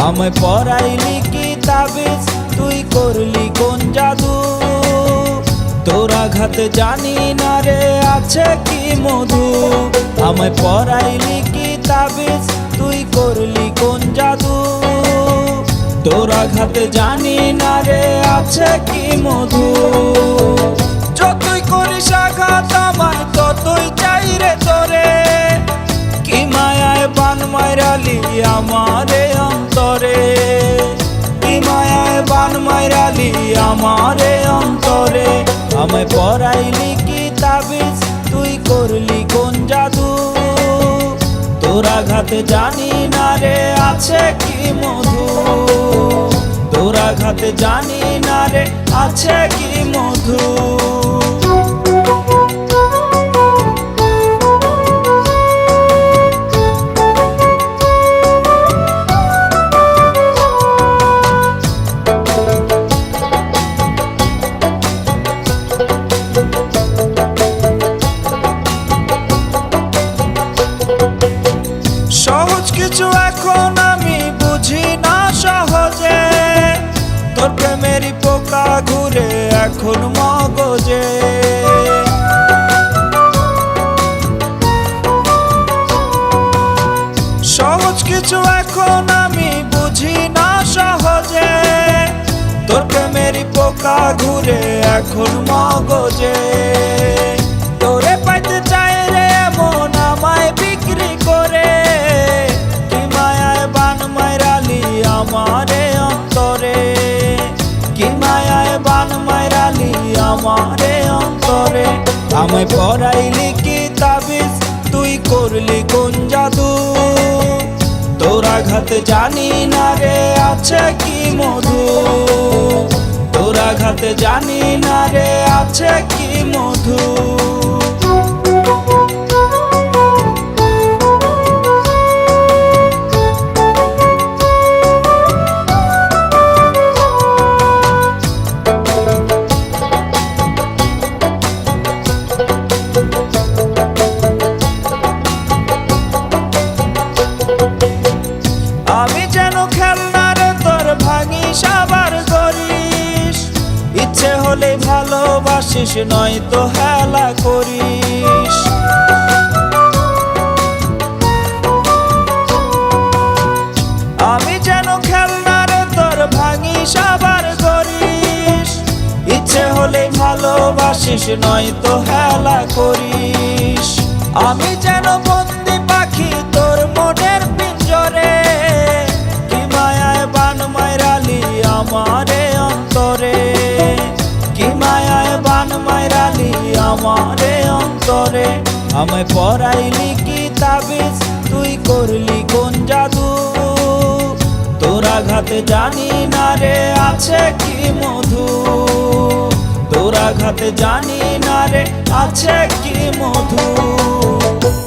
আমায় পড়াইলি কি তাবিজ, তুই করলি কোন জাদু? তোর আঘাতে জানি না রে আছে কি মধু। আমায় পড়াইলি কি তাবিজ, তুই করলি কোন জাদু? তোর আঘাতে জানি না রে আছে কি মধু। যতই করিস আঘাত আমায় ততই চাই রে তোরে, কি মায়ায় বান মাইরালি আমারে অন্তরে, কি মায়ায় বান মাইরালি আমারে অন্তরে। আমায় পড়াইলি কি তাবিজ, তুই করলি কোন জাদু? তোর আঘাতে জানি না রে আছে কি মধু। তোর আঘাতে জানি না রে আছে কি মধু। সহজ কিছু এখন আমি বুঝি না সহজে, তোর প্রেমেরই পোকা ঘুরে এখন মগজে। সহজ কিছু এখন আমি বুঝি না সহজে, তোর প্রেমেরই পোকা ঘুরে এখন মগজে। তোরে পাইতে চাই রে এমন আমায় বিক্রি করে, কি মায়ায় বান মাইরালি আমারে অন্তরে, কি মায়ায় বান মাইরালি আমারে অন্তরে। আমায় পড়াইলি কি তাবিজ, তুই করলি কোন জাদু? তোর আঘাতে জানি না রে আছে কি মধু। তোর আঘাতে জানি না রে আছে কি মধু। আমি যেন খেলনার তোর ভাঙিস আবার করিস, ইচ্ছে হলে ভালোবাসিস নয়তো হেলা করিস। আমি যেন খেলনার তোর ভাঙিস আবার করিস, ইচ্ছে হলে ভালোবাসিস নয়তো হেলা করিস। আমি যেন বন্দি পাখি তোর মনের পিঞ্জরে, কি মায়ায় বান মাইরালি আমারে অন্তরে, কি মায়ায় বান মাইরালি আমারে অন্তরে। আমায় পড়াইলি কি তাবিজ, তুই করলি কোন জাদু? তোর আঘাতে জানি না রে আছে কি মধু। তোর আঘাতে জানি না রে আছে কি মধু।